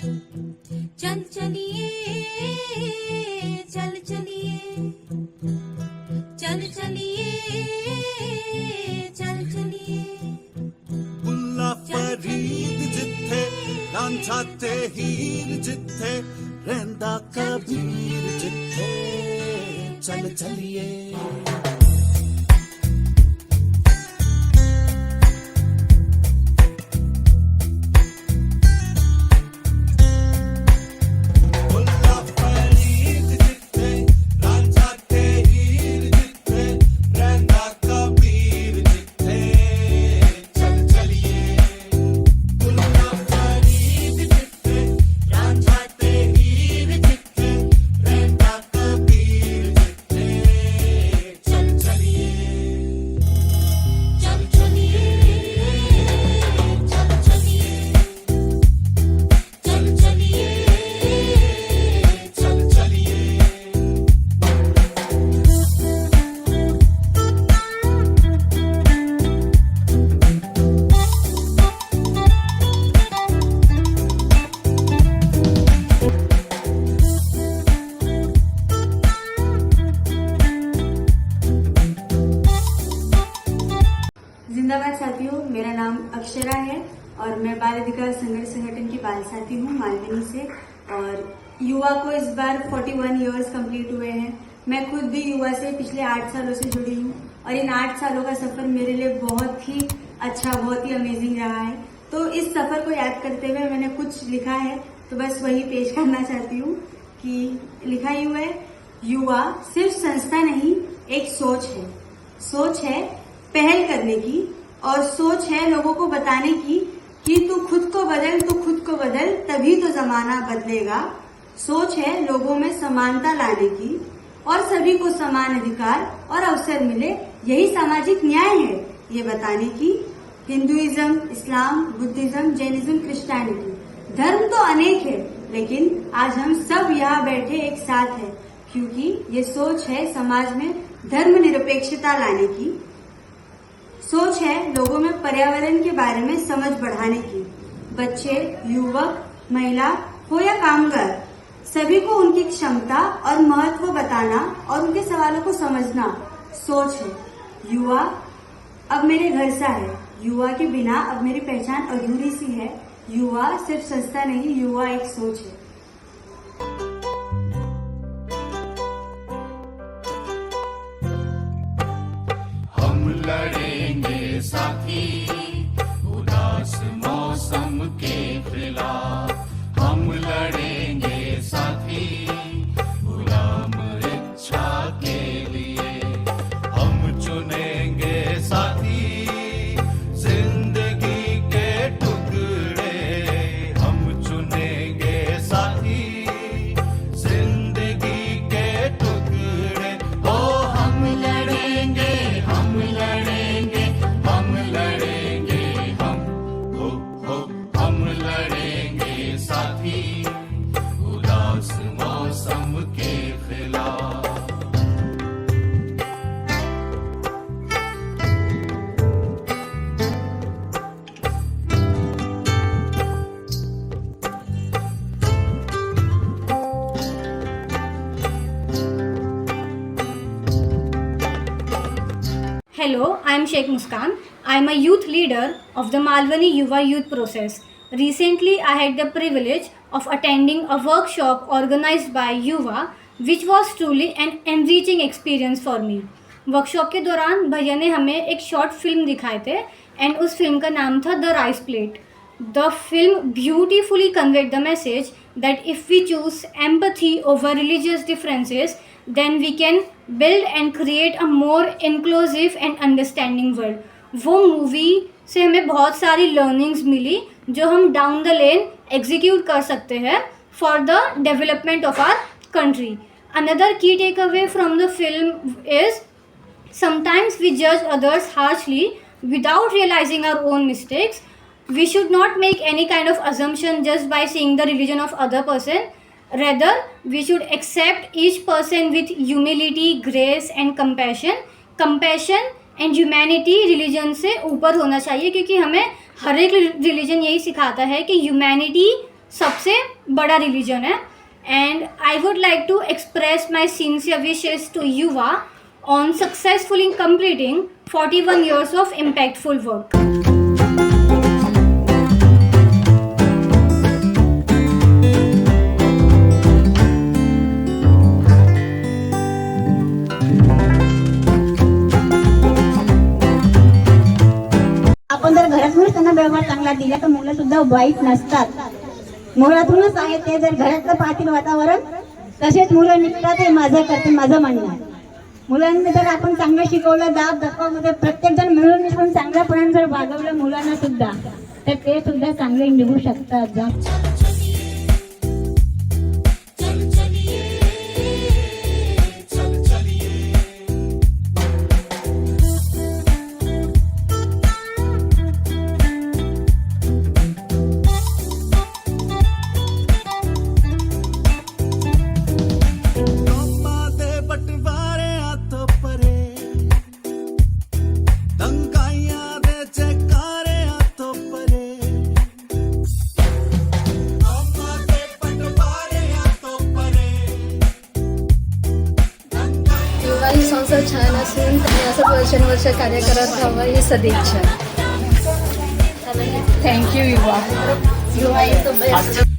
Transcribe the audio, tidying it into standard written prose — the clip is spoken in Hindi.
चल चलिए चल चलिए चल चलिए चल चलिए मुल्ला फरीद जिथे रांझा ते हीर जिथे रहंदा कबीर जिथे चल चलिए मुल्ला फरीद जिथे रांझा ते हीर जिथे रहंदा कबीर जिथे चल चलिए मुल्ला फरीद जिथे रांझा ते हीर जिथे रहंदा कबीर जिथे चल चलिए चल चलिए चल चलिए चल चलिए चल चलिए जिंदाबाद साथियों, मेरा नाम अक्षरा है और मैं बाल अधिकार संघर्ष संगठन की बाल साथी हूँ मालवनी से। और युवा को इस बार 41 इयर्स कंप्लीट हुए हैं। मैं खुद भी युवा से पिछले 8 सालों से जुड़ी हूँ और इन 8 सालों का सफर मेरे लिए बहुत ही अच्छा, बहुत ही अमेजिंग रहा है। तो इस सफर को याद करते हुए मैंने कुछ लिखा है, तो बस वही पेश करना चाहती हूँ कि लिखा यूं है, युवा सिर्फ संस्था नहीं, एक सोच है। सोच है पहल करने की और सोच है लोगों को बताने की कि तू खुद को बदल, तभी तो जमाना बदलेगा। सोच है लोगों में समानता लाने की और सभी को समान अधिकार और अवसर मिले, यही सामाजिक न्याय है, ये बताने की। हिंदुइज्म, इस्लाम, बुद्धिज्म, जैनिज्म, क्रिश्चियनिटी, धर्म तो अनेक है, लेकिन आज हम सब यहाँ बैठे एक साथ हैं, क्योंकि ये सोच है समाज में धर्मनिरपेक्षता लाने की। सोच है लोगों में पर्यावरण के बारे में समझ बढ़ाने की। बच्चे, युवक, महिला हो या कामगार, सभी को उनकी क्षमता और महत्व बताना और उनके सवालों को समझना सोच है। युवा अब मेरे घर सा है, युवा के बिना अब मेरी पहचान अधूरी सी है। युवा सिर्फ संस्था नहीं, युवा एक सोच है। हम लड़ेंगे साथी उदास मौसम के खिलाफ, हम लड़ेंगे साथी गुलाम इच्छा के लिए, हम चुनेंगे साथी जिंदगी के टुकड़े, हम चुनेंगे साथी जिंदगी के टुकड़े। ओ हम लड़ेंगे, हम लड़ेंगे, हम लड़ेंगे, हम हो हम लड़ेंगे साथी उदास मौसम के खिलाफ। Hello, I am Sheikh Muskan. I am a youth leader of the Malwani Yuva Youth Process. Recently, I had the privilege of attending a workshop organized by Yuva, which was truly an enriching experience for me. Workshop के दौरान भैया ने हमें एक शॉर्ट फिल्म दिखाए थे एंड उस फिल्म का नाम था the rice plate. The film beautifully conveyed the message that if we choose empathy over religious differences, then we can build and create a more inclusive and understanding world. वो मूवी से हमें बहुत सारी लर्निंग्स मिली जो हम डाउन द लेन एग्जीक्यूट कर सकते हैं for the development of our country. Another key takeaway from the film is sometimes we judge others harshly without realizing our own mistakes. We should not make any kind of assumption just by seeing the religion of other person. Rather, we should accept each person with humility, grace and compassion. Compassion and humanity religion से ऊपर होना चाहिए, क्योंकि हमें हर एक रिलीजन यही सिखाता है कि ह्यूमैनिटी सबसे बड़ा रिलीजन है. And I would like to express my sincere wishes to Yuva on successfully completing 41 years of impactful work. आपण जर घरातूनच त्यांना व्यवहार चांगला दिला तर मुलं सुद्धा वाईट नसतात. मुळातूनच आहे ते. जर घरातलं पाहतील वातावरण तसेच मुलं निघतात. हे माझं करते, माझं म्हणणं आहे. मुलांना जर आपण चांगलं शिकवलं, दाब दपामध्ये प्रत्येक जण मिळून मिसळून चांगल्यापणाने जर वागवलं मुलांना सुद्धा, तर ते सुद्धा चांगले निघू शकतात. ही संस्था छान असून त्यांनी असं वर्षानुवर्ष कार्य करत राहावं ही सदिच्छा. थँक्यू युवा. युवा इज द बेस्ट.